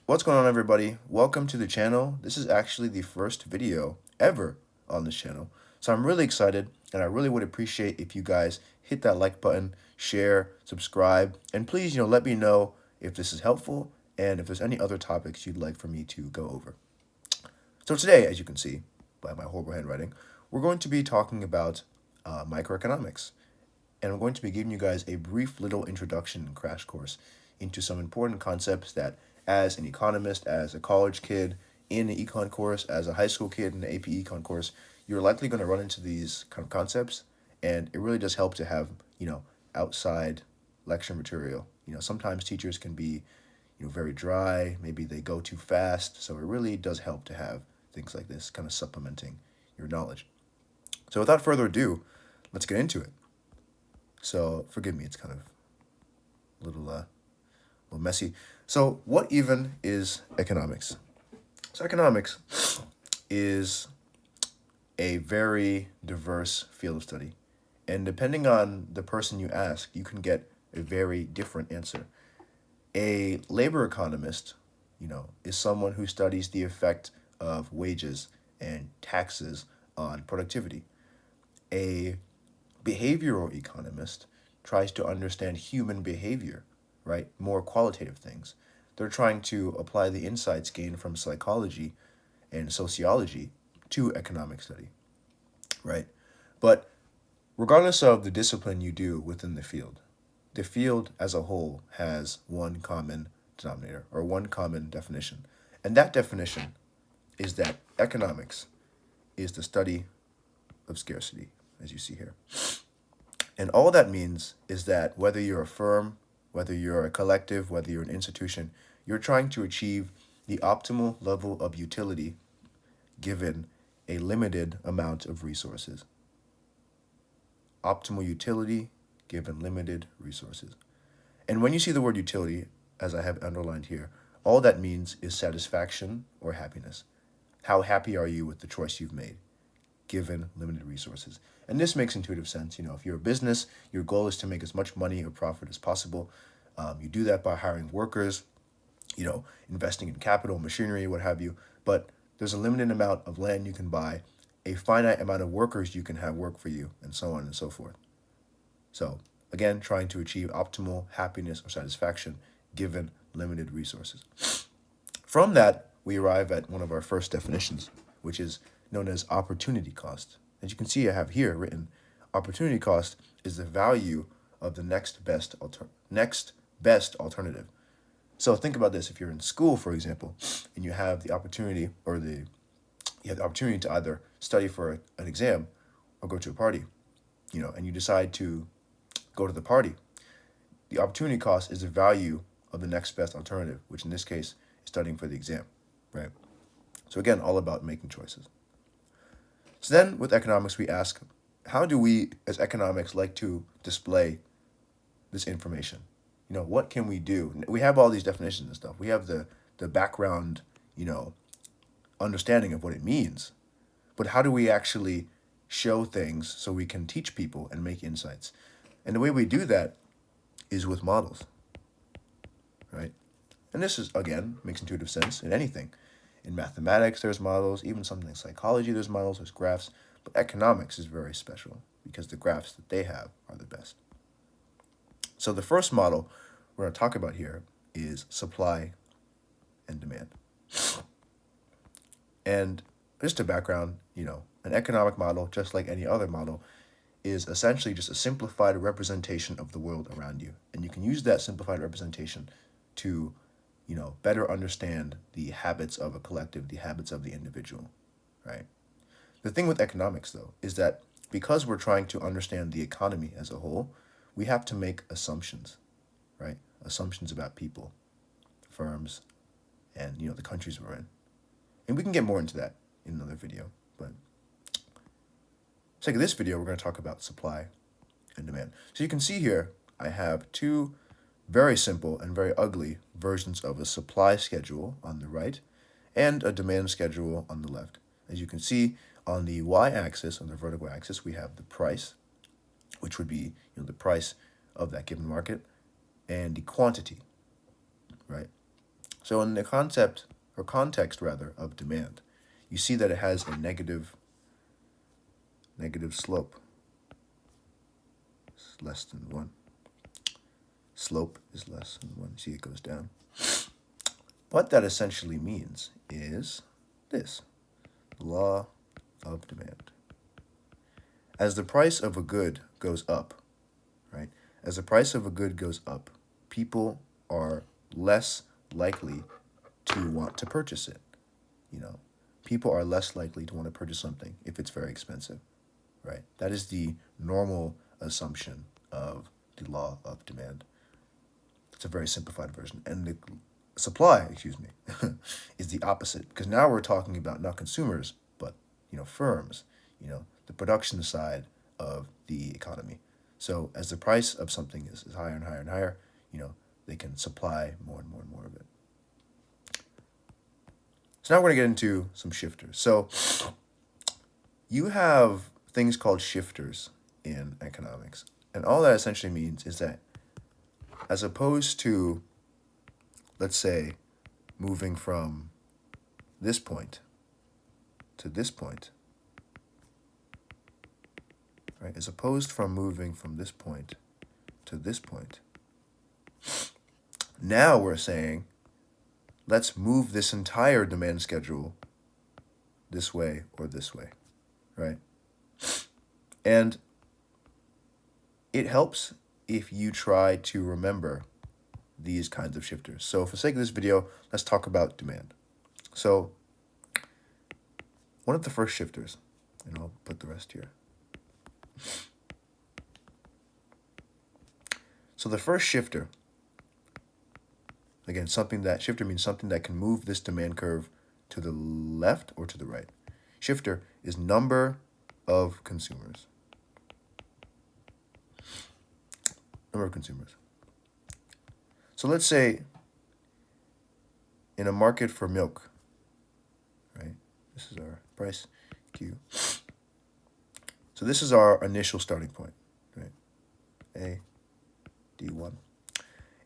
What's going on, everybody? Welcome to the channel. This is actually the first video ever on this channel. So I'm really excited, and I really would appreciate if you guys hit that like button, share, subscribe, and please, let me know if this is helpful and if there's any other topics you'd like for me to go over. So today, as you can see by my horrible handwriting, we're going to be talking about microeconomics. And I'm going to be giving you guys a brief little introduction and crash course into some important concepts that, as an economist, as a college kid in an econ course, as a high school kid in an AP econ course, you're likely going to run into these kind of concepts. And it really does help to have, outside lecture material. Sometimes teachers can be, very dry, maybe they go too fast. So it really does help to have things like this kind of supplementing your knowledge. So without further ado, let's get into it. So forgive me, it's kind of a little messy. So what even is economics? So economics is a very diverse field of study. And depending on the person you ask, you can get a very different answer. A labor economist, is someone who studies the effect of wages and taxes on productivity. A behavioral economist tries to understand human behavior, right? More qualitative things. They're trying to apply the insights gained from psychology and sociology to economic study, right? But regardless of the discipline you do within the field as a whole has one common denominator or one common definition. And that definition is that economics is the study of scarcity, as you see here. And all that means is that whether you're a firm, whether you're a collective, whether you're an institution, you're trying to achieve the optimal level of utility given a limited amount of resources. Optimal utility given limited resources. And when you see the word utility, as I have underlined here, all that means is satisfaction or happiness. How happy are you with the choice you've made, given limited resources? And this makes intuitive sense. If you're a business, your goal is to make as much money or profit as possible. You do that by hiring workers, investing in capital, machinery, what have you. But there's a limited amount of land you can buy, a finite amount of workers you can have work for you, and so on and so forth. So, again, trying to achieve optimal happiness or satisfaction given limited resources. From that, we arrive at one of our first definitions, which is known as opportunity cost. As you can see, I have here written, opportunity cost is the value of the next best alternative. So think about this: if you're in school, for example, and you have the opportunity to either study for an exam or go to a party, and you decide to go to the party, the opportunity cost is the value of the next best alternative, which in this case is studying for the exam, right? So again, all about making choices. So then with economics, we ask, how do we as economics like to display this information? What can we do? We have all these definitions and stuff. We have the background, understanding of what it means. But how do we actually show things so we can teach people and make insights? And the way we do that is with models, right? And this is, again, makes intuitive sense in anything. In mathematics, there's models. Even something like psychology, there's models, there's graphs. But economics is very special because the graphs that they have are the best. So the first model we're going to talk about here is supply and demand. And just a background, an economic model, just like any other model, is essentially just a simplified representation of the world around you. And you can use that simplified representation to better understand the habits of a collective, the habits of the individual, right? The thing with economics, though, is that because we're trying to understand the economy as a whole, we have to make assumptions, right? Assumptions about people, firms, and, the countries we're in. And we can get more into that in another video, but for the sake of this video, we're going to talk about supply and demand. So you can see here, I have two very simple and very ugly versions of a supply schedule on the right and a demand schedule on the left. As you can see, on the y-axis, on the vertical axis, we have the price, which would be the price of that given market, and the quantity, right? So in the concept or context rather of demand, you see that it has a negative slope. It's less than 1. Slope is less than 1. See, it goes down. What that essentially means is this: law of demand. As the price of a good goes up, right? As the price of a good goes up, people are less likely to want to purchase it. People are less likely to want to purchase something if it's very expensive, right? That is the normal assumption of the law of demand. It's a very simplified version. And the supply, is the opposite, because now we're talking about not consumers, but firms, the production side of the economy. So as the price of something is higher and higher and higher, they can supply more and more and more of it. So now we're going to get into some shifters. So you have things called shifters in economics. And all that essentially means is that as opposed to, let's say, moving from this point to this point, right? As opposed from moving from this point to this point, now we're saying, let's move this entire demand schedule this way or this way, right? And it helps if you try to remember these kinds of shifters. So for the sake of this video, let's talk about demand. So one of the first shifters, and I'll put the rest here. So the first shifter, again, shifter means something that can move this demand curve to the left or to the right. Shifter is number of consumers. Number of consumers. So let's say in a market for milk, right? This is our price Q. So this is our initial starting point, right? A, D1.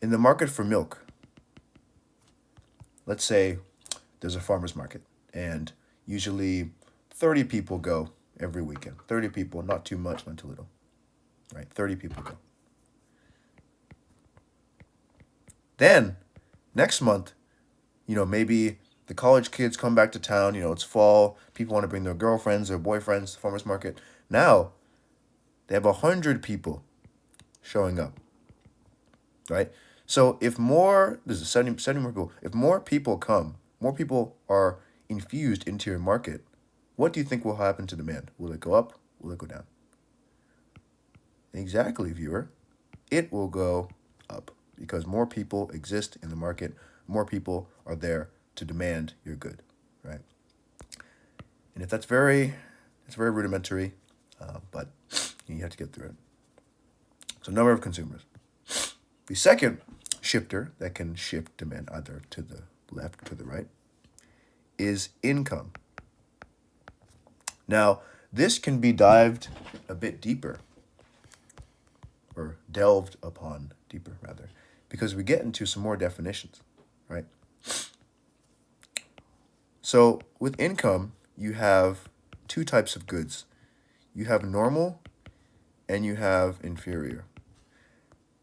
In the market for milk, let's say there's a farmer's market, and usually 30 people go every weekend. 30 people, not too much, not too little, right? 30 people go. Then, next month, maybe the college kids come back to town, it's fall, people want to bring their girlfriends or boyfriends to the farmer's market. Now, they have 100 people showing up, right? So if there's 70 more people, if more people come, more people are infused into your market, what do you think will happen to demand? Will it go up? Will it go down? Exactly, viewer. It will go up because more people exist in the market, more people are there to demand your good, right? And if it's very rudimentary, but you have to get through it. So number of consumers. The second shifter that can shift demand either to the left or to the right is income. Now, this can be dived a bit deeper, or delved upon deeper, rather, because we get into some more definitions, right? So with income, you have two types of goods. You have normal and you have inferior.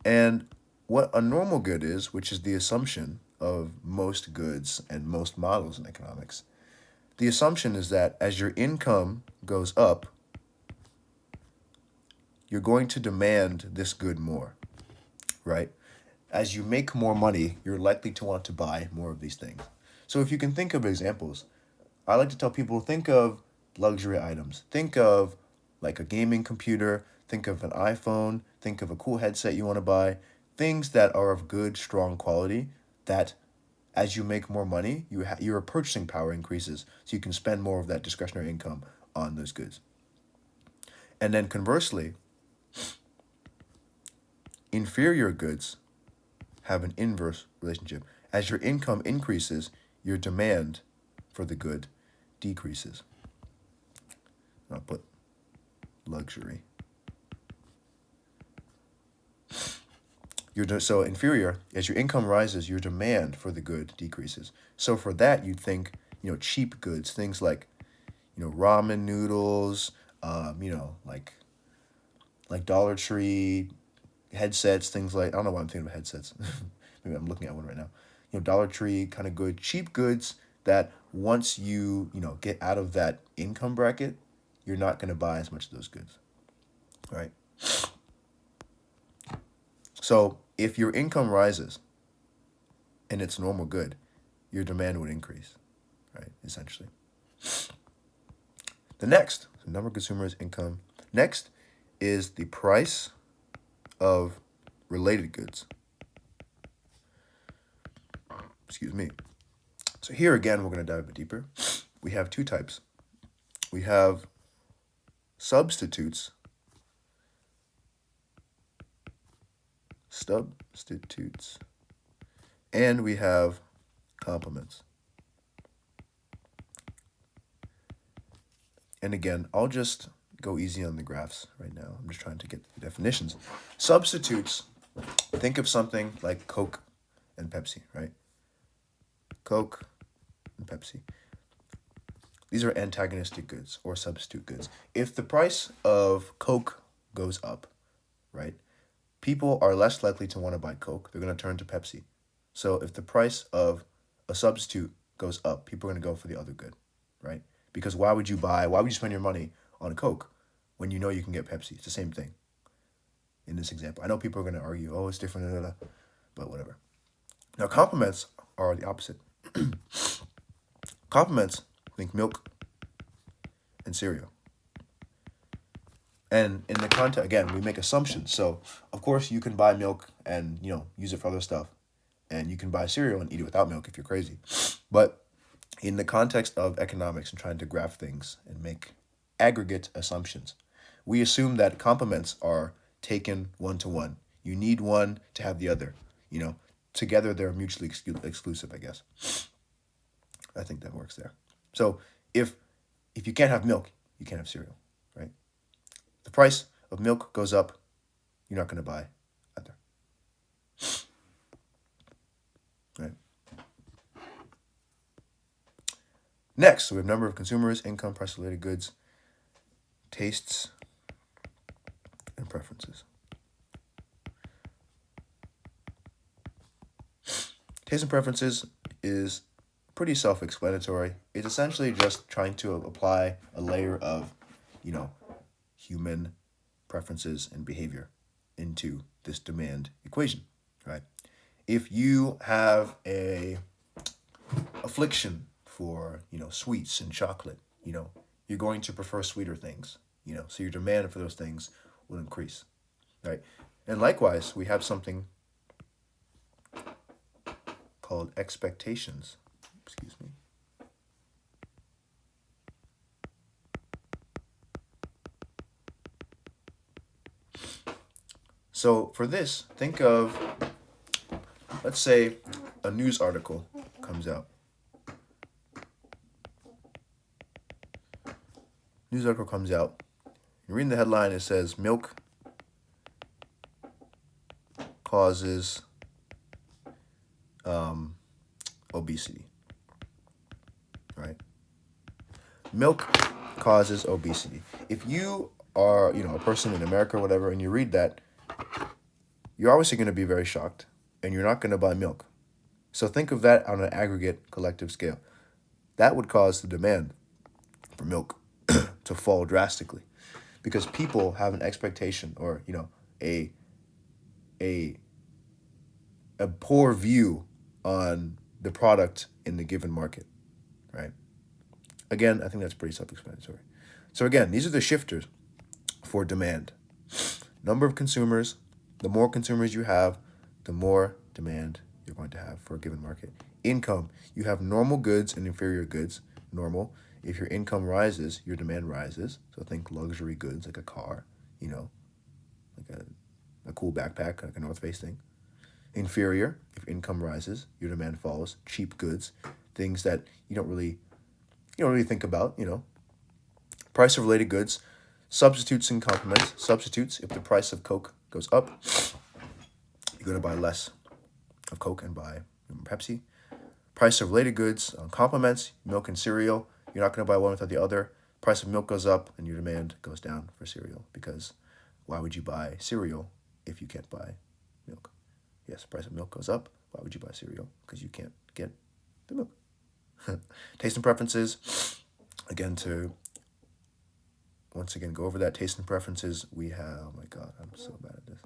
And what a normal good is, which is the assumption of most goods and most models in economics, the assumption is that as your income goes up, you're going to demand this good more, right? As you make more money, you're likely to want to buy more of these things. So if you can think of examples, I like to tell people, think of luxury items. Think of like a gaming computer, think of an iPhone, think of a cool headset you want to buy, things that are of good, strong quality that as you make more money, your purchasing power increases, so you can spend more of that discretionary income on those goods. And then conversely, inferior goods have an inverse relationship. As your income increases, your demand for the good decreases. I'll put luxury. So inferior, as your income rises, your demand for the good decreases. So for that, you'd think, cheap goods, things like, ramen noodles, like Dollar Tree, headsets, things like, I don't know why I'm thinking of headsets. Maybe I'm looking at one right now. Dollar Tree kind of good, cheap goods that once you, get out of that income bracket, you're not going to buy as much of those goods, right? So if your income rises and it's normal good, your demand would increase, right? Essentially. The number of consumers' income. Next is the price of related goods. Excuse me. So here again, we're going to dive a bit deeper. We have two types. We have substitutes, and we have complements. And again, I'll just go easy on the graphs right now. I'm just trying to get the definitions. Substitutes, think of something like Coke and Pepsi, right? Coke and Pepsi. These are antagonistic goods or substitute goods. If the price of Coke goes up, right, people are less likely to want to buy Coke. They're going to turn to Pepsi. So if the price of a substitute goes up, people are going to go for the other good, right? Because why would you spend your money on Coke when you know you can get Pepsi? It's the same thing in this example. I know people are going to argue, oh, it's different, blah, blah, blah, but whatever. Now, complements are the opposite. Complements, think milk and cereal. And in the context, again, we make assumptions. So, of course, you can buy milk and, use it for other stuff. And you can buy cereal and eat it without milk if you're crazy. But in the context of economics and trying to graph things and make aggregate assumptions, we assume that complements are taken one-to-one. You need one to have the other. Together they're mutually exclusive, I guess. I think that works there. So if you can't have milk, you can't have cereal, right? The price of milk goes up, you're not going to buy either. Right. Next, we have number of consumers, income, price-related goods, tastes, and preferences. Tastes and preferences is pretty self-explanatory. It's essentially just trying to apply a layer of, human preferences and behavior into this demand equation, right? If you have a affliction for, sweets and chocolate, you're going to prefer sweeter things, so your demand for those things will increase, right? And likewise, we have something called expectations. Excuse me. So for this, think of, let's say, a news article comes out. News article comes out. You're reading the headline, it says, milk causes obesity, right? Milk causes obesity. If you are, a person in America or whatever, and you read that, you're obviously going to be very shocked, and you're not going to buy milk. So think of that on an aggregate collective scale. That would cause the demand for milk to fall drastically, because people have an expectation or, a poor view on the product in the given market, right? Again, I think that's pretty self-explanatory. So again, these are the shifters for demand. Number of consumers, the more consumers you have, the more demand you're going to have for a given market. Income, you have normal goods and inferior goods. Normal, if your income rises, your demand rises. So think luxury goods like a car, like a cool backpack, like a North Face thing. Inferior, if income rises, your demand falls. Cheap goods, things that you don't really think about, Price of related goods, substitutes and complements. Substitutes, if the price of Coke goes up, You're going to buy less of Coke and buy Pepsi. Price of related goods, complements, milk and cereal. You're not going to buy one without the other. Price of milk goes up and your demand goes down for cereal, because why would you buy cereal if you can't buy milk? Yes, price of milk goes up. Why would you buy cereal? Because you can't get the milk. Taste and preferences. Again, to once again go over that taste and preferences, we have, oh my God, I'm so bad at this.